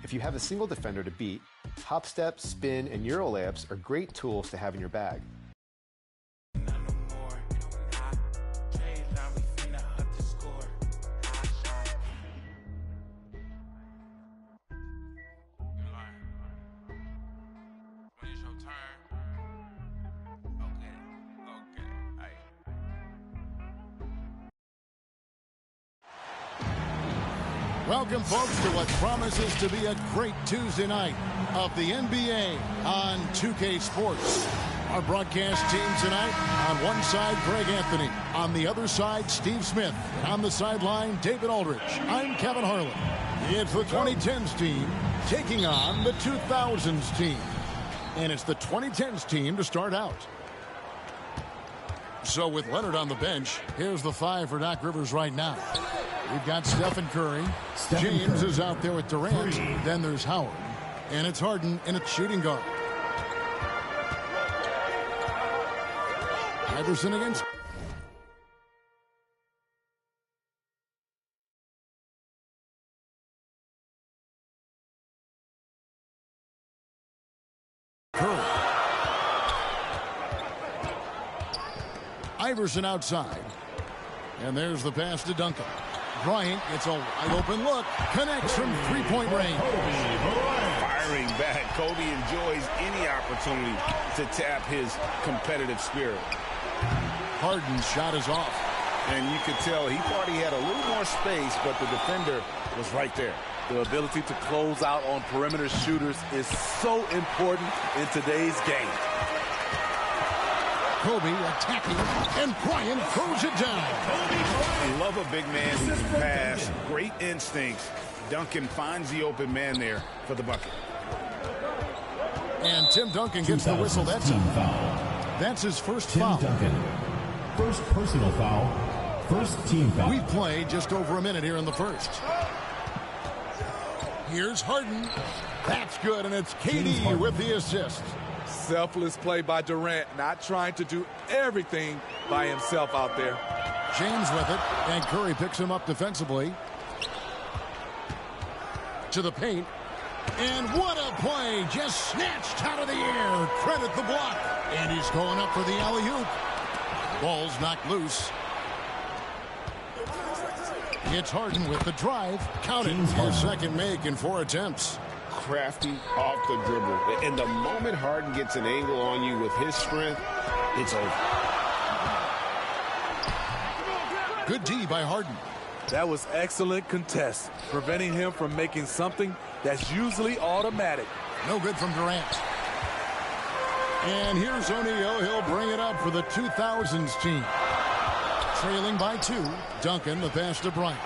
If you have a single defender to beat, hop step, spin, and Euro layups are great tools to have in your bag. Welcome, folks, to what promises to be a great Tuesday night of the NBA on 2K Sports. Our broadcast team tonight, on one side, Greg Anthony. On the other side, Steve Smith. And on the sideline, David Aldridge. I'm Kevin Harlan. It's the 2010s team taking on the 2000s team. And it's the 2010s team to start out. So with Leonard on the bench, here's the five for Doc Rivers right now. We've got Stephen Curry. James is out there with Durant. Then there's Howard. And it's Harden in its shooting guard. Iverson against Curry. Iverson outside. And there's the pass to Duncan. Bryant gets a wide-open look. Connects from three-point range. Firing back. Kobe enjoys any opportunity to tap his competitive spirit. Harden's shot is off. And you could tell he thought he had a little more space, but the defender was right there. The ability to close out on perimeter shooters is so important in today's game. Kobe attacking, and Bryant throws it down. I love a big man who can pass. Great instincts. Duncan finds the open man there for the bucket. And Tim Duncan gets the whistle. That's his first foul. Duncan. First personal foul. First team foul. We play just over a minute here in the first. Here's Harden. That's good, and it's KD with the assist. Selfless play by Durant, not trying to do everything by himself out there. James with it, and Curry picks him up defensively. To the paint. And what a play! Just snatched out of the air. Credit the block. And he's going up for the alley-oop. Ball's knocked loose. It's Harden with the drive. Counted. His second make in 4 attempts. Crafty off the dribble. And the moment Harden gets an angle on you with his strength, it's over. Good D by Harden. That was excellent contest, preventing him from making something that's usually automatic. No good from Durant. And here's O'Neal. He'll bring it up for the 2000s team. Trailing by 2. Duncan, the pass to Bryant.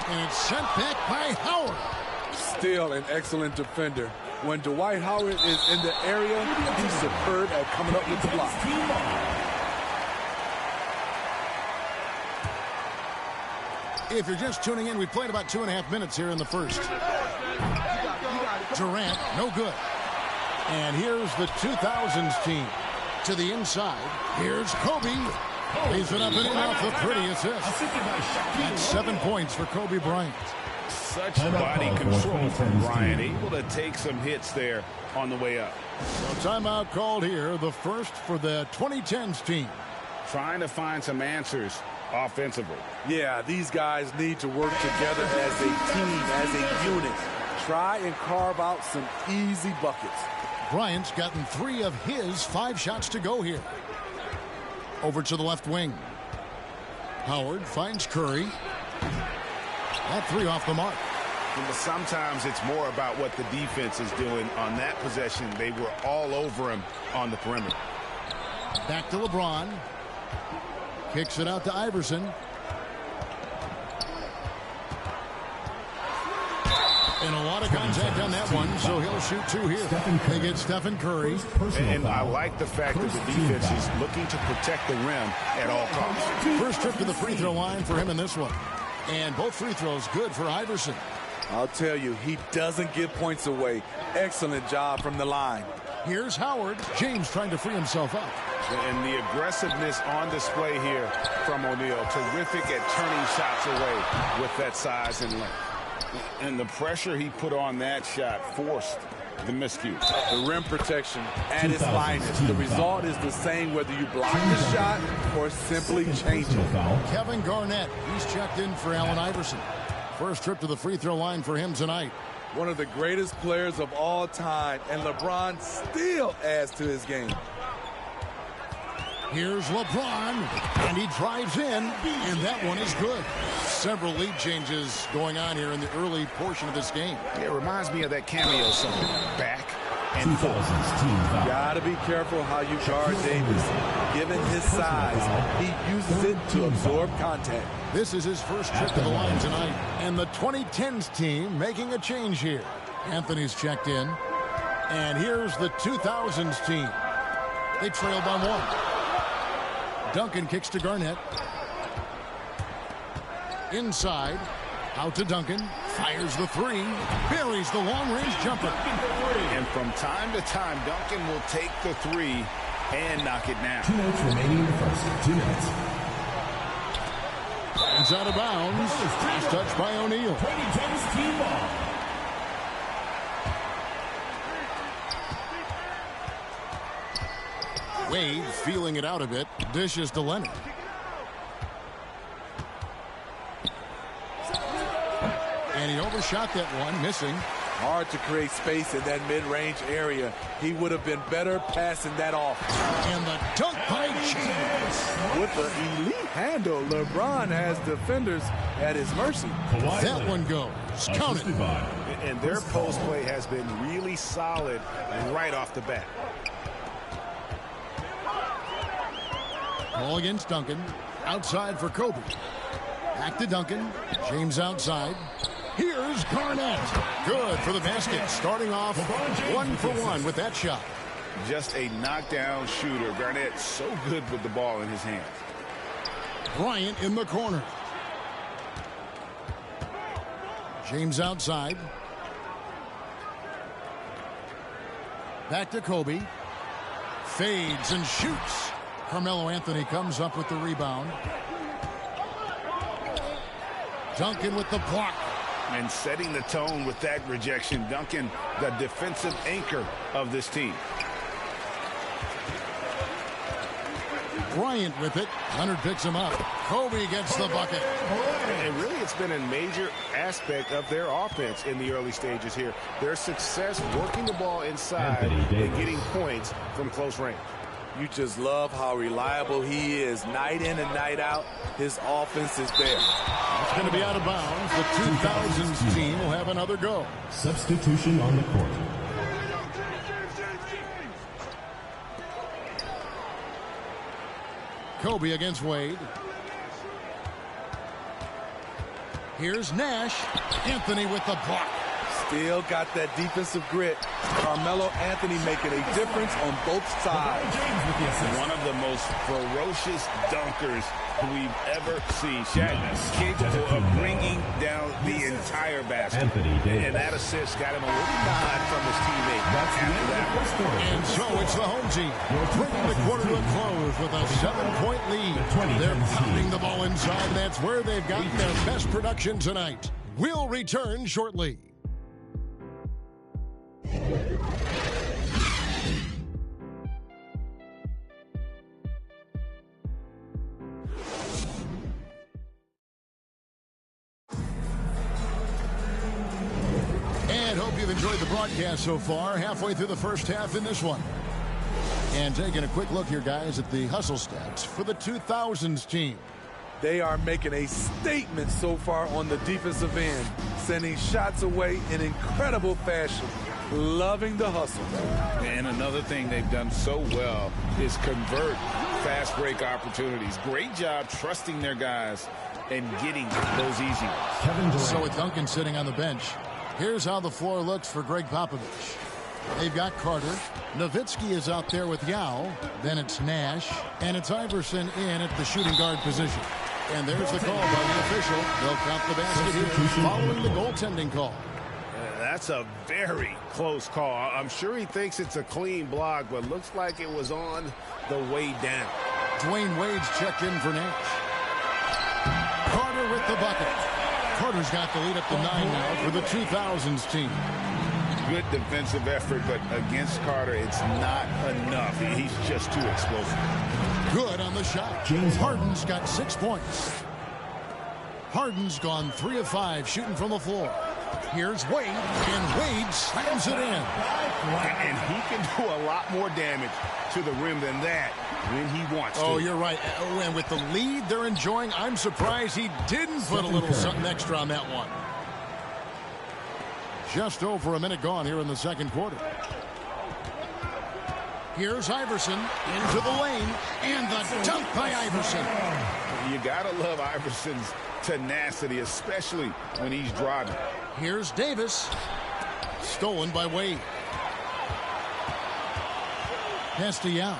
And it's sent back by Howard. Still an excellent defender. When Dwight Howard is in the area, he's superb at coming up with the block. If you're just tuning in, we played about 2.5 minutes here in the first. Durant, no good. And here's the 2000s team. To the inside, here's Kobe. Lays it up and in off the pretty assist. That's 7 points for Kobe Bryant. Such body control from Bryant, able to take some hits there on the way up. So timeout called here, the first for the 2010s team. Trying to find some answers offensively. Yeah, these guys need to work together as a team, as a unit. Try and carve out some easy buckets. Bryant's gotten 3 of his 5 shots to go here. Over to the left wing. Howard finds Curry. That 3 off the mark. But sometimes it's more about what the defense is doing on that possession. They were all over him on the perimeter. Back to LeBron. Kicks it out to Iverson. And a lot of contact on that one, so he'll shoot 2 here. They get Stephen Curry. And I like the fact that the defense is looking to protect the rim at all costs. First trip to the free throw line for him in this one. And both free throws good for Iverson. I'll tell you, he doesn't give points away. Excellent job from the line. Here's Howard. James trying to free himself up. And the aggressiveness on display here from O'Neal. Terrific at turning shots away with that size and length. And the pressure he put on that shot forced the miscue. The rim protection at its finest. The result is the same whether you block the shot or simply change it. Kevin Garnett, he's checked in for Allen Iverson. First trip to the free throw line for him tonight. One of the greatest players of all time, and LeBron still adds to his game. Here's LeBron, and he drives in, and that one is good. Several lead changes going on here in the early portion of this game. It reminds me of that cameo song, Back and 2000s Forth. team foul. Gotta be careful how you guard Davis. Given his size, he uses it to absorb contact. This is his first trip to the line tonight, and the 2010s team making a change here. Anthony's checked in, and here's the 2000s team. They trail by one. Duncan kicks to Garnett. Inside. Out to Duncan. Fires the three. Buries the long-range jumper. And from time to time, Duncan will take the three and knock it down. 2 minutes remaining in the first. 2 minutes. It's out of bounds. He's touched by O'Neal. 2010s team ball. Wade feeling it out a bit. Dishes to Leonard. And he overshot that one, missing. Hard to create space in that mid-range area. He would have been better passing that off. And the dunk by James. With the elite handle, LeBron has defenders at his mercy. That one goes. Count it. And their post play has been really solid right off the bat. Ball against Duncan. Outside for Kobe. Back to Duncan. James outside. Here's Garnett. Good for the basket. Starting off 1 for 1 with that shot. Just a knockdown shooter. Garnett so good with the ball in his hands. Bryant in the corner. James outside. Back to Kobe. Fades and shoots. Carmelo Anthony comes up with the rebound. Duncan with the block. And setting the tone with that rejection. Duncan, the defensive anchor of this team. Bryant with it. Leonard picks him up. Kobe gets the bucket. And really, it's been a major aspect of their offense in the early stages here. Their success working the ball inside and getting points from close range. You just love how reliable he is. Night in and night out, his offense is there. It's going to be out of bounds. The 2000s team will have another go. Substitution on the court. Kobe against Wade. Here's Nash. Anthony with the block. Still got that defensive grit. Carmelo Anthony making a difference on both sides. One of the most ferocious dunkers we've ever seen. Shaq capable of bringing down the entire basket. And that assist got him a little nod from his teammate after that. And so it's the home team bringing the quarter to a close with a 7-point lead. They're pounding the ball inside. That's where they've gotten their best production tonight. We'll return shortly. And hope you've enjoyed the broadcast so far. Halfway through the first half in this one. And taking a quick look here, guys, at the hustle stats for the 2000s team. They are making a statement so far on the defensive end, sending shots away in incredible fashion. Loving the hustle. And another thing they've done so well is convert fast break opportunities. Great job trusting their guys and getting those easy ones. So with Duncan sitting on the bench, here's how the floor looks for Greg Popovich. They've got Carter. Nowitzki is out there with Yao. Then it's Nash. And it's Iverson in at the shooting guard position. And there's the call by the official. They'll count the basket here following the goaltending call. That's a very close call. I'm sure he thinks it's a clean block, but looks like it was on the way down. Dwayne Wade's checked in for Nash. Carter with the bucket. Carter's got the lead up to 9 now for the 2000s team. Good defensive effort, but against Carter, it's not enough. He's just too explosive. Good on the shot. James Harden's got 6 points. Harden's gone 3 of 5 shooting from the floor. Here's Wade, and Wade slams it in. And he can do a lot more damage to the rim than that when he wants to. Oh, you're right. And with the lead they're enjoying, I'm surprised he didn't put a little something extra on that one. Just over a minute gone here in the second quarter. Here's Iverson into the lane, and the dunk by Iverson. You gotta love Iverson's tenacity, especially when he's driving. Here's Davis. Stolen by Wade. Pass to Young.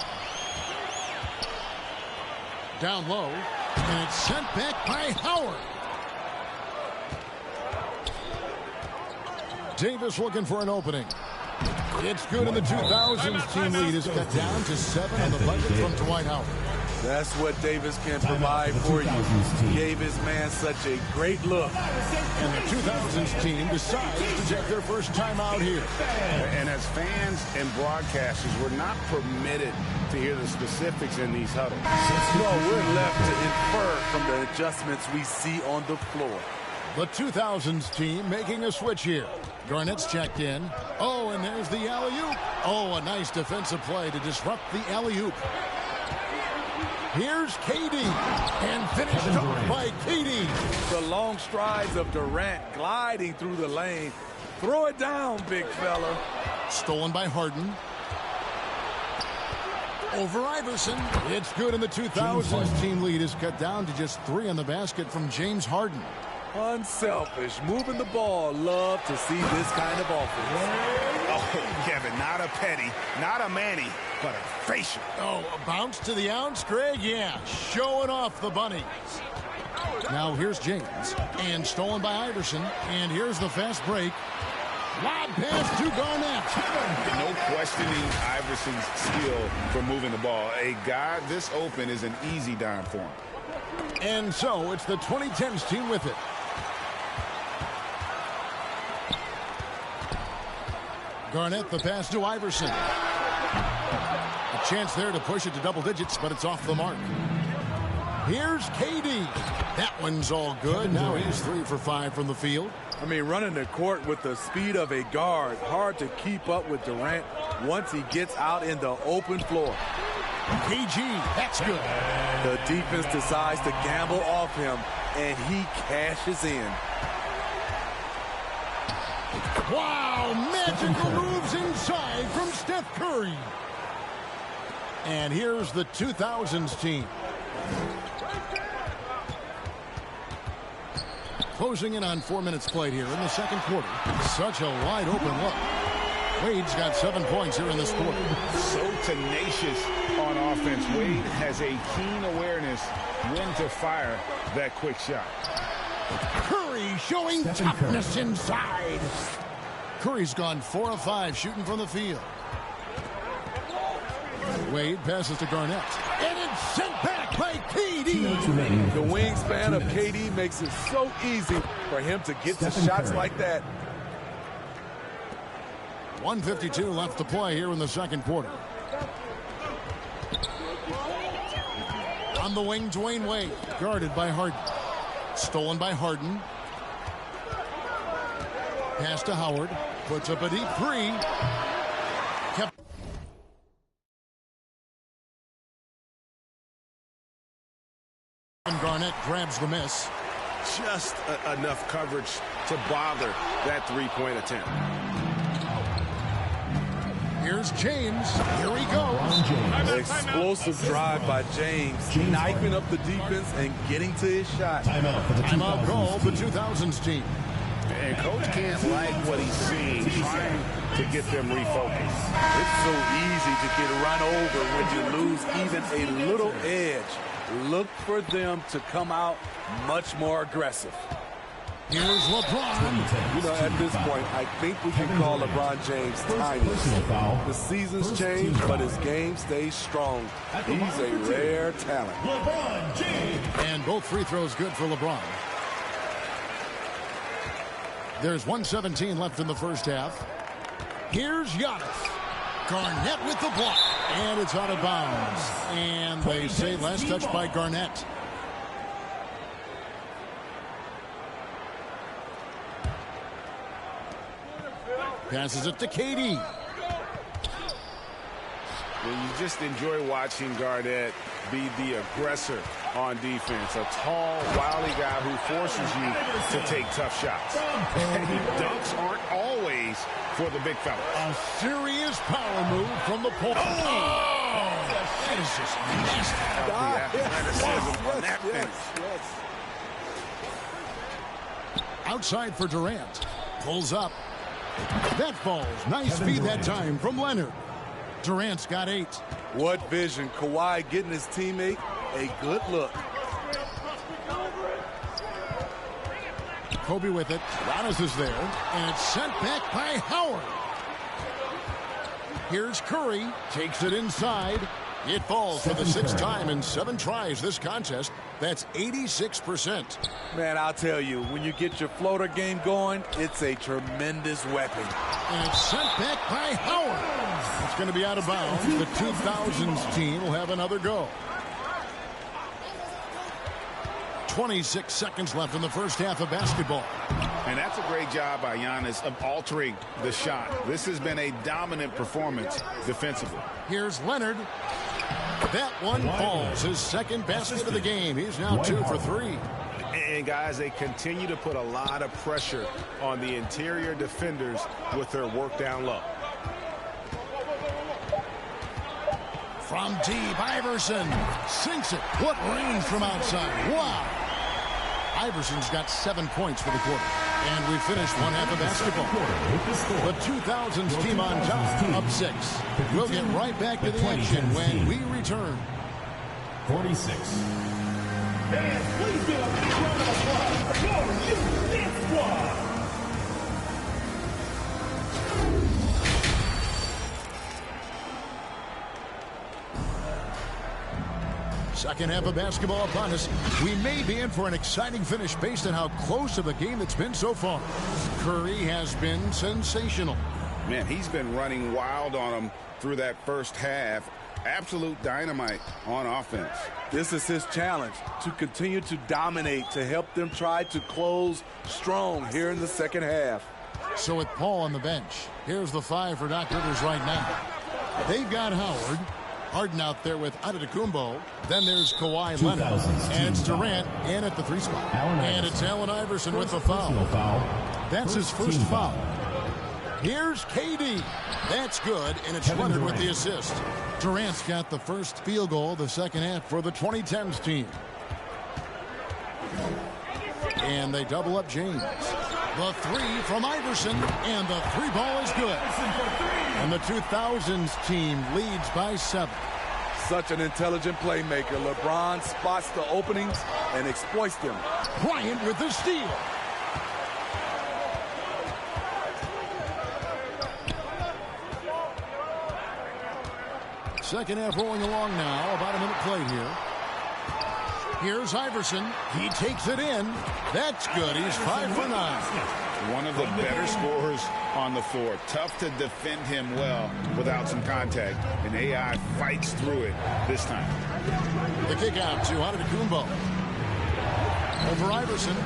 Down low, and it's sent back by Howard. Davis looking for an opening. It's good, and the 2000s team lead is cut down to 7 on the bucket from Dwight Howard. That's what Davis can provide for you. He gave his man such a great look. And the 2000s team decides to take their first time out here. And as fans and broadcasters, we're not permitted to hear the specifics in these huddles. No, we're left to infer from the adjustments we see on the floor. The 2000s team making a switch here. Garnett's checked in. Oh, and there's the alley-oop. Oh, a nice defensive play to disrupt the alley-oop. Here's KD, and finished off by KD. The long strides of Durant gliding through the lane. Throw it down, big fella. Stolen by Harden. Over Iverson. It's good, and the 2000s team lead is cut down to just 3 on the basket from James Harden. Unselfish, moving the ball. Love to see this kind of offense. Oh, Kevin, not a petty, not a Manny, but a facial. Oh, a bounce to the ounce, Greg? Yeah, showing off the bunny. Now here's James, and stolen by Iverson, and here's the fast break. Lob pass to Garnett. No questioning Iverson's skill for moving the ball. A guy this open is an easy dime for him. And so it's the 2010s team with it. Garnett, the pass to Iverson. A chance there to push it to double digits, but it's off the mark. Here's KD. That one's all good. Now he's 3 for 5 from the field. I mean, running the court with the speed of a guard. Hard to keep up with Durant once he gets out in the open floor. KG, that's good. The defense decides to gamble off him, and he cashes in. Wow, magical moves inside from Steph Curry. And here's the 2000s team. Closing in on 4 minutes played here in the second quarter. Such a wide open look. Wade's got 7 points here in this quarter. So tenacious on offense. Wade has a keen awareness when to fire that quick shot. Curry showing toughness inside. Curry's gone 4 of 5 shooting from the field. Wade passes to Garnett. And it's sent back by KD. The wingspan of KD makes it so easy for him to get to shots like that. 1:52 left to play here in the second quarter. On the wing, Dwayne Wade, guarded by Harden. Stolen by Harden. Pass to Howard. Puts up a deep 3. And Garnett grabs the miss. Just enough coverage to bother that three-point attempt. Here's James. Here we go. Explosive drive by James. Knifing up the defense and getting to his shot. Timeout call, the 2000s team. And coach can't like what he's seeing, trying to get them refocused. It's so easy to get run over when you lose even a little edge. Look for them to come out much more aggressive. Here's LeBron. You know, at this point, I think we can call LeBron James timeless. The seasons change, but his game stays strong. He's a rare talent. LeBron James. And both free throws good for LeBron. There's 1:17 left in the first half. Here's Giannis. Garnett with the block. And it's out of bounds. And they say last touch by Garnett. Passes it to KD. Well, you just enjoy watching Garnett be the aggressor on defense. A tall, wily guy who forces you to take tough shots. And dunks aren't always for the big fella. A serious power move from the point. Oh! That is just nasty. The athleticism on that finish. Outside for Durant. Pulls up. That falls. Nice feed that time from Leonard. Durant's got 8. What vision. Kawhi getting his teammate a good look. Kobe with it. Giannis is there. And it's sent back by Howard. Here's Curry. Takes it inside. It falls for the 6th time in 7 tries this contest. That's 86%. Man, I'll tell you, when you get your floater game going, it's a tremendous weapon. And it's sent back by Howard. It's going to be out of bounds. The 2000s team will have another go. 26 seconds left in the first half of basketball. And that's a great job by Giannis of altering the shot. This has been a dominant performance defensively. Here's Leonard. That one falls. His second basket of the game. He's now 2 for 3. And guys, they continue to put a lot of pressure on the interior defenders with their work down low. From deep, Iverson sinks it. What range from outside. Wow. Iverson's got 7 points for the quarter. And we finished one half of basketball. The 2000s team on top, up 6. We'll get right back to the action when we return. 46. And please give a big round of applause for your Youth Squad. Second half of basketball upon us. We may be in for an exciting finish based on how close of a game it's been so far. Curry has been sensational. Man, he's been running wild on them through that first half. Absolute dynamite on offense. This is his challenge, to continue to dominate, to help them try to close strong here in the second half. So with Paul on the bench, here's the 5 for Doc Rivers right now. They've got Howard. Harden out there with Antetokounmpo. Then there's Kawhi Leonard. And it's Durant in at the 3 spot. And it's Allen Iverson with the foul. That's his first foul. Here's KD. That's good, and it's Leonard with the assist. Durant's got the first field goal of the second half for the 2010s team. And they double up James. The 3 from Iverson, and the 3 ball is good. And the 2000s team leads by 7. Such an intelligent playmaker. LeBron spots the openings and exploits them. Bryant with the steal. Second half rolling along now. About a minute played here. Here's Iverson. He takes it in. That's good. He's 5 for 9. One of the better scorers on the floor. Tough to defend him well without some contact. And AI fights through it this time. The kick out to Antetokounmpo. Over Iverson.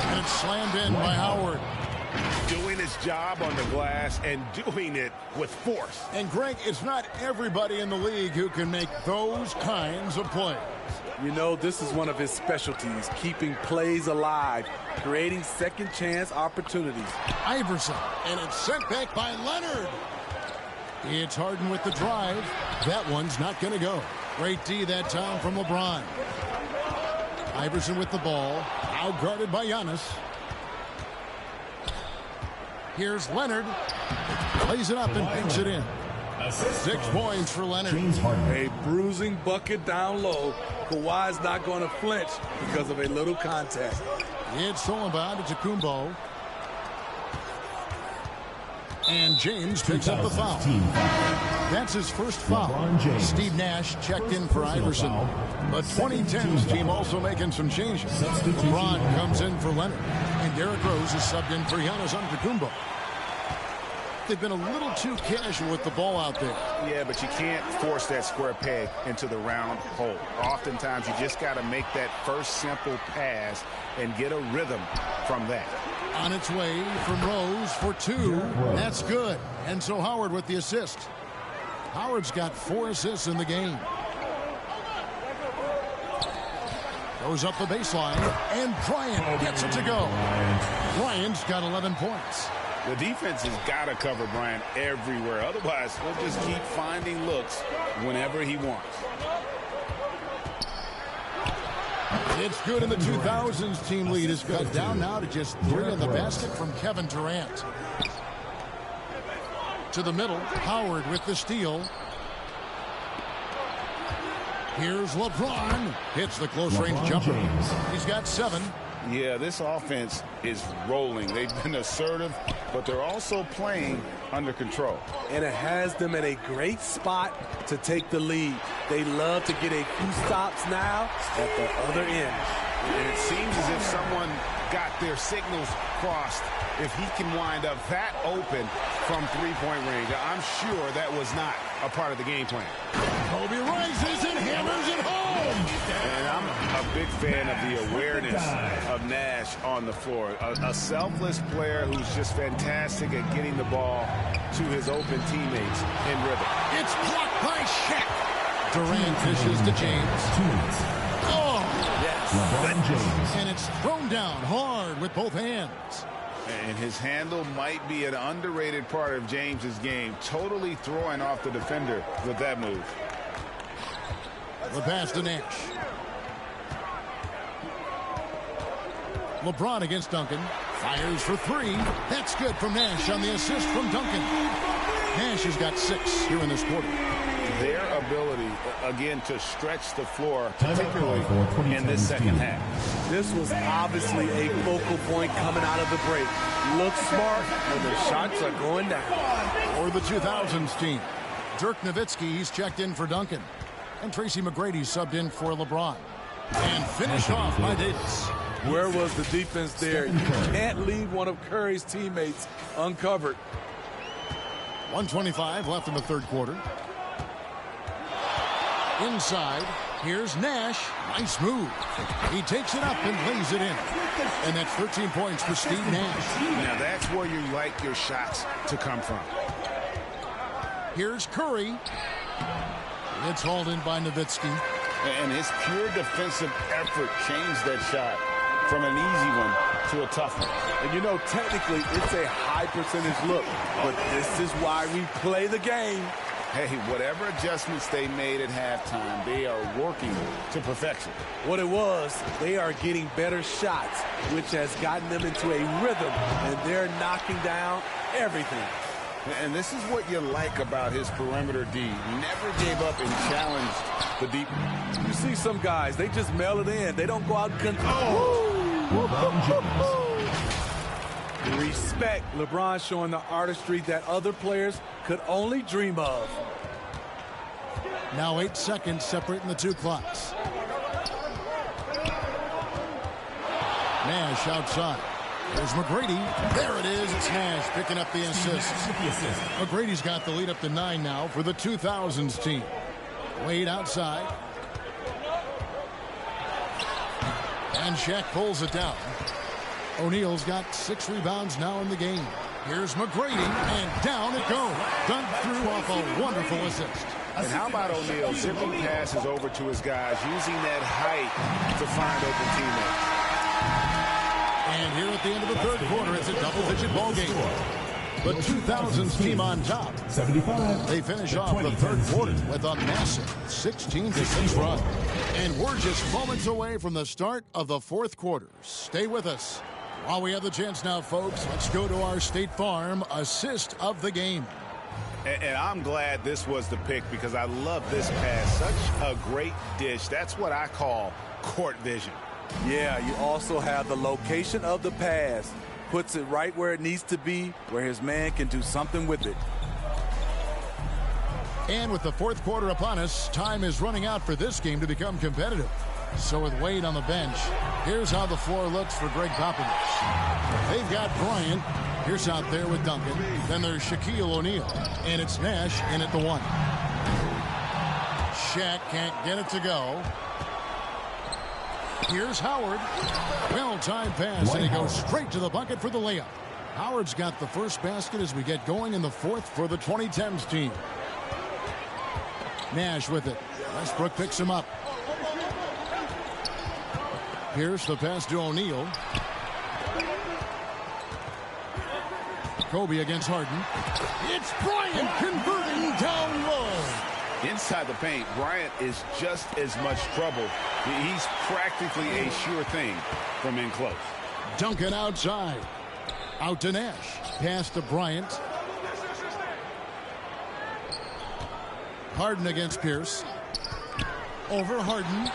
And it's slammed in by Howard. Doing his job on the glass and doing it with force. And Greg, it's not everybody in the league who can make those kinds of plays. You know, this is one of his specialties, keeping plays alive, creating second chance opportunities. Iverson, and it's sent back by Leonard. It's Harden with the drive. That one's not going to go. Great D that time from LeBron. Iverson with the ball, out guarded by Giannis. Here's Leonard. Plays it up and pinks it in. 6 points for Leonard. A bruising bucket down low. Kawhi's not going to flinch because of a little contact. It's stolen by Antetokounmpo. And James picks up the foul. That's his first foul. Steve Nash checked in for Iverson. The 2010s team also making some changes. LeBron comes in for Leonard. And Derrick Rose is subbed in for Giannis Antetokounmpo. They've been a little too casual with the ball out there. Yeah, but you can't force that square peg into the round hole. Oftentimes, you just got to make that first simple pass and get a rhythm from that. On its way from Rose for two. That's good. And so Howard with the assist. Howard's got 4 assists in the game. Goes up the baseline, and Bryant gets it to go. Bryant's got 11 points. The defense has got to cover Bryant everywhere. Otherwise, he'll just keep finding looks whenever he wants. It's good, and the 2000s team lead is cut down now to just 3 in the basket from Kevin Durant. To the middle, Howard with the steal. Here's LeBron. Hits the close-range jumper. He's got 7. Yeah, this offense is rolling. They've been assertive, but they're also playing under control. And it has them at a great spot to take the lead. They love to get a few stops now at the other end. And it seems as if someone got their signals crossed. If he can wind up that open from three-point range, I'm sure that was not a part of the game plan. Kobe rises and hammers it home. And I'm a big fan of the awareness of Nash on the floor. A selfless player who's just fantastic at getting the ball to his open teammates in rhythm. It's blocked by Shaq. Durant dishes to James. Oh! Yes. LeBron James. And it's thrown down hard with both hands. And his handle might be an underrated part of James's game. Totally throwing off the defender with that move. The pass to Nash. LeBron against Duncan. Fires for 3. That's good from Nash on the assist from Duncan. Nash has got 6 here in this quarter. Their ability, again, to stretch the floor, particularly in this second half. This was obviously a focal point coming out of the break. Looks smart, and the shots are going down. Or the 2000s team. Dirk Nowitzki, he's checked in for Duncan. And Tracy McGrady subbed in for LeBron. And finished off by Davis. Where was the defense there? You can't leave one of Curry's teammates uncovered. 1:25 left in the third quarter. Inside, here's Nash. Nice move. He takes it up and lays it in. And that's 13 points for Steve Nash. Now that's where you like your shots to come from. Here's Curry. It's hauled in by Nowitzki. And his pure defensive effort changed that shot from an easy one to a tough one. And you know, technically, it's a high percentage look. But this is why we play the game. Hey, whatever adjustments they made at halftime, they are working to perfection. What it was, they are getting better shots, which has gotten them into a rhythm, and they're knocking down everything. And this is what you like about his perimeter D. Never gave up and challenged the deep. You see some guys, they just mail it in. They don't go out and control. Respect. LeBron showing the artistry that other players could only dream of. Now 8 seconds separating the two clocks. Nash outside. There's McGrady. There it is. It's Nash picking up the assist. McGrady's got the lead up to 9 now for the 2000s team. Wade outside. And Shaq pulls it down. O'Neal's got 6 rebounds now in the game. Here's McGrady, and down it goes. Done through off a wonderful assist. And how about O'Neal zipping passes over to his guys, using that height to find open teammates. And here at the end of the third quarter, it's a double-digit ball game. The 2000s team on top. 75. They finish off the third quarter with a massive 16-6 run. And we're just moments away from the start of the fourth quarter. Stay with us. While we have the chance now, folks, let's go to our State Farm assist of the game. And I'm glad this was the pick because I love this pass. Such a great dish. That's what I call court vision. Yeah, you also have the location of the pass. Puts it right where it needs to be, where his man can do something with it. And with the fourth quarter upon us, time is running out for this game to become competitive. So with Wade on the bench, here's how the floor looks for Greg Popovich. They've got Bryant. Here's out there with Duncan. Then there's Shaquille O'Neal. And it's Nash in at the 1. Shaq can't get it to go. Here's Howard. Well-timed pass, and he goes straight to the bucket for the layup. Howard's got the first basket as we get going in the fourth for the 2010s team. Nash with it. Westbrook picks him up. Pierce, the pass to O'Neal. Kobe against Harden. It's Bryant converting down low. Inside the paint, Bryant is just as much trouble. He's practically a sure thing from in close. Duncan outside. Out to Nash. Pass to Bryant. Harden against Pierce. Over Harden.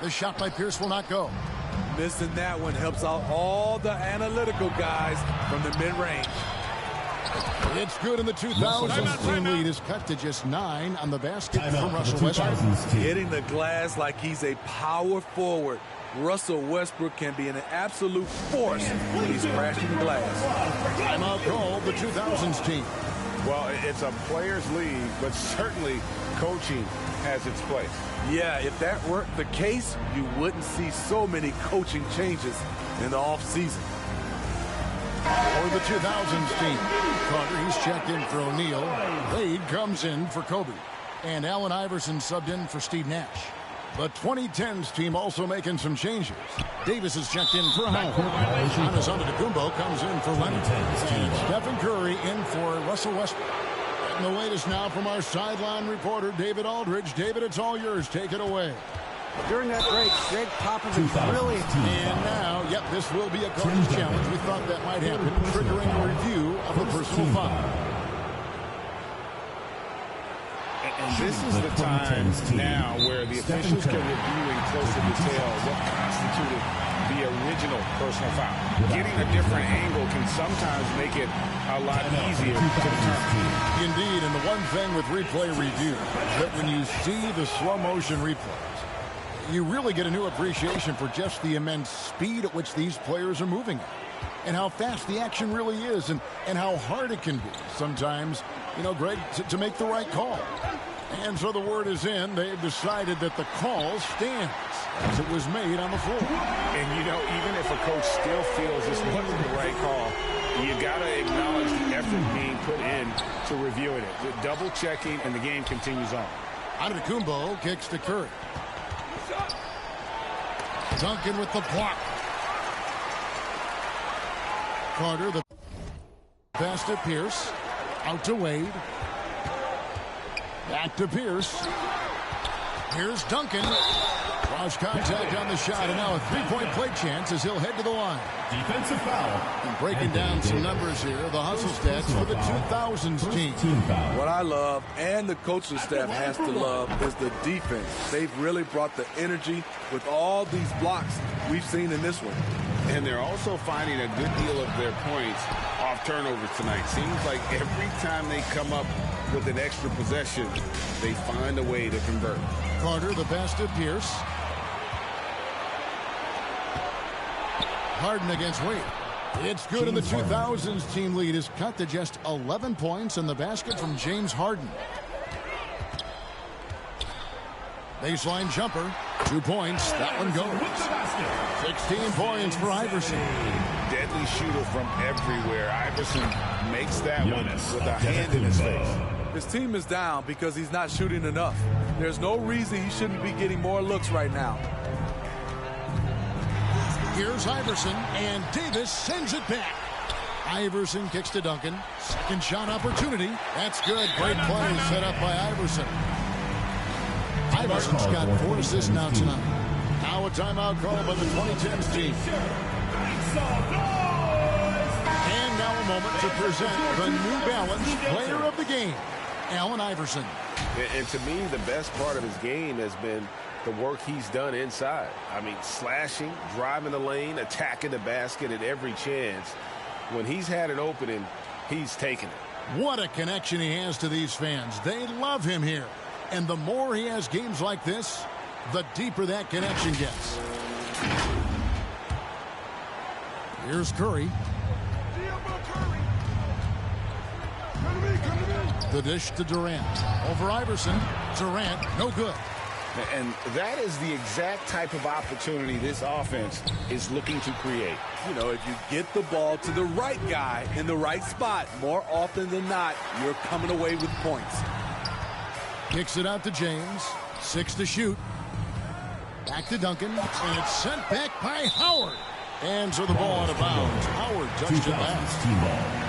The shot by Pierce will not go. Missing that one helps out all the analytical guys from the mid-range. It's good, and the 2000s team lead is cut to just 9 on the basket from Russell Westbrook. Hitting the glass like he's a power forward. Russell Westbrook can be an absolute force when he's crashing the glass. Timeout called the 2000s team. Well, it's a players' league, but certainly coaching has its place. Yeah, if that weren't the case, you wouldn't see so many coaching changes in the offseason. For the 2000s team, Carter, he's checked in for O'Neal. Wade comes in for Kobe. And Allen Iverson subbed in for Steve Nash. The 2010s team also making some changes. Davis is checked in for Howard. Giannis Antetokounmpo comes in for Leonard. And Stephen Curry in for Russell Westbrook. And the latest now from our sideline reporter, David Aldridge. David, it's all yours. Take it away. During that break, Greg Popovich really... And now, yep, this will be a coach's challenge. We thought that might happen, triggering a review of the personal foul. And this is the time now where the officials can review in closer detail what constituted the original personal foul. Getting a different angle can sometimes make it a lot easier to determine. Indeed, and the one thing with replay review is that when you see the slow motion replays, you really get a new appreciation for just the immense speed at which these players are moving at, and how fast the action really is, and how hard it can be sometimes, you know, Greg, to make the right call. And so the word is in. They've decided that the call stands as it was made on the floor. And, you know, even if a coach still feels this wasn't the right call, you got to acknowledge the effort being put in to reviewing it. The double checking, and the game continues on. Antetokounmpo kicks to Curry. Duncan with the block. Carter, the pass to Pierce. Out to Wade. Back to Pierce. Here's Duncan. Cross contact on the shot, and now a three-point play chance as he'll head to the line. Defensive foul. And breaking down some numbers here, the hustle stats for the 2000s team. What I love, and the coaching staff has to love, is the defense. They've really brought the energy with all these blocks we've seen in this one. And they're also finding a good deal of their points off turnovers tonight. Seems like every time they come up with an extra possession, they find a way to convert. Carter, the pass to Pierce. Harden against Wade. It's good, and the 2000s team lead is cut to just 11 points in the basket from James Harden. Baseline jumper, 2 points. That one goes. 16 points for Iverson. Deadly shooter from everywhere. Iverson makes that one with a hand in his face. His team is down because he's not shooting enough. There's no reason he shouldn't be getting more looks right now. Here's Iverson, and Davis sends it back. Iverson kicks to Duncan. Second shot opportunity. That's good. Great play set up by Iverson. Iverson's got 4 assists now tonight. Now a timeout call by the 2010s team. And now a moment to present the New Balance Player of the Game, Allen Iverson. And to me, the best part of his game has been the work he's done inside. I mean, slashing, driving the lane, attacking the basket at every chance. When he's had an opening, he's taken it. What a connection he has to these fans. They love him here. And the more he has games like this, the deeper that connection gets. Here's Curry. The dish to Durant. Over Iverson. Durant, no good. And that is the exact type of opportunity this offense is looking to create. You know, if you get the ball to the right guy in the right spot, more often than not, you're coming away with points. Kicks it out to James. 6 to shoot. Back to Duncan. And it's sent back by Howard. And so the ball out of bounds. Howard touched it last. Team ball.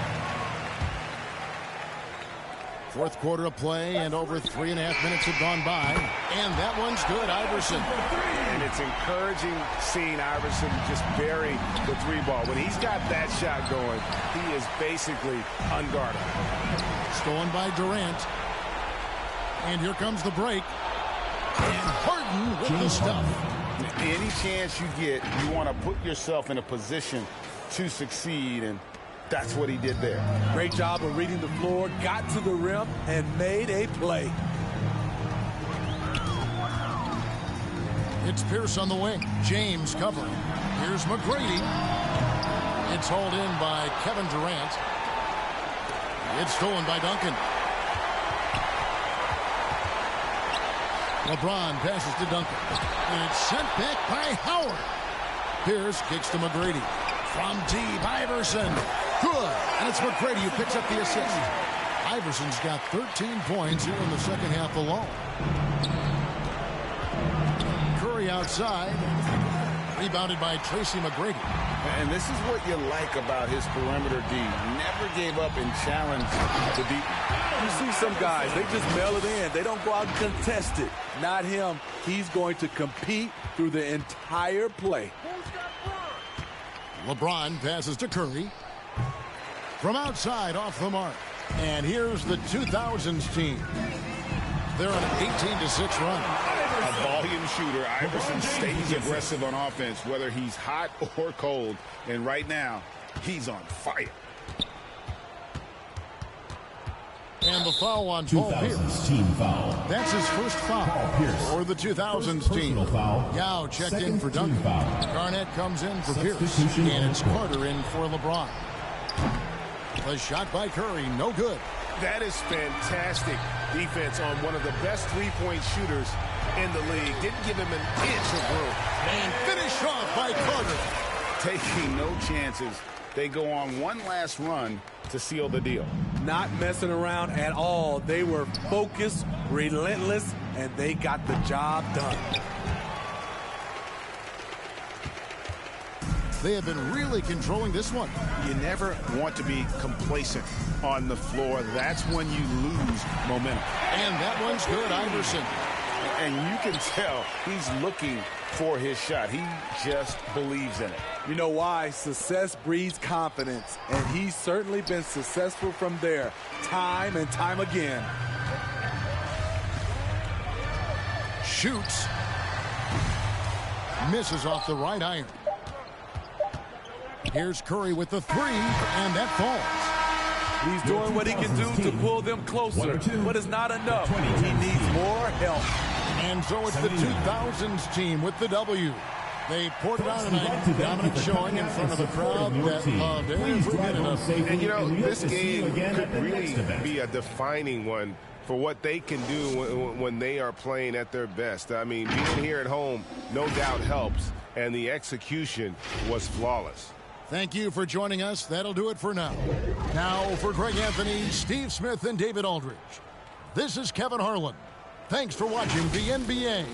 Fourth quarter of play, and over 3.5 minutes have gone by. And that one's good, Iverson. And it's encouraging seeing Iverson just bury the three ball. When he's got that shot going, he is basically unguardable. Stolen by Durant. And here comes the break. And Harden with the stuff. Any chance you get, you want to put yourself in a position to succeed, and that's what he did there. Great job of reading the floor, got to the rim, and made a play. It's Pierce on the wing. James covering. Here's McGrady. It's hauled in by Kevin Durant. It's stolen by Duncan. LeBron passes to Duncan. And it's sent back by Howard. Pierce kicks to McGrady. From deep, Iverson. Good. And it's McGrady who picks up the assist. Iverson's got 13 points here in the second half alone. Curry outside. Rebounded by Tracy McGrady. And this is what you like about his perimeter D. Never gave up and challenged the deep. You see some guys, they just mail it in. They don't go out and contest it. Not him. He's going to compete through the entire play. LeBron passes to Curry. From outside, off the mark. And here's the 2000s team. They're on an 18-6 run. A volume shooter. Iverson stays aggressive on offense, whether he's hot or cold. And right now, he's on fire. And the foul on Paul Pierce. Team foul. That's his first foul for the 2000s team. Foul. Yao checked in for Duncan. Garnett comes in for Pierce. And it's Carter in for LeBron. The shot by Curry, no good. That is fantastic defense on one of the best three-point shooters in the league. Didn't give him an inch of room. And finished off by Carter. Taking no chances. They go on one last run to seal the deal. Not messing around at all. They were focused, relentless, and they got the job done. They have been really controlling this one. You never want to be complacent on the floor. That's when you lose momentum. And that one's good, Iverson. And you can tell he's looking for his shot. He just believes in it. You know why? Success breeds confidence, and he's certainly been successful from there, time and time again. Shoots. Misses off the right iron. Here's Curry with the three, and that falls. He's doing what he can do to pull them closer, but it's not enough. He needs more help. And so it's the 2000s team with the W. They poured it on tonight, dominant showing in front of a crowd that loved every minute of it. And, you know, this game could really be a defining one for what they can do when they are playing at their best. I mean, being here at home no doubt helps, and the execution was flawless. Thank you for joining us. That'll do it for now. Now for Greg Anthony, Steve Smith, and David Aldridge. This is Kevin Harlan. Thanks for watching the NBA.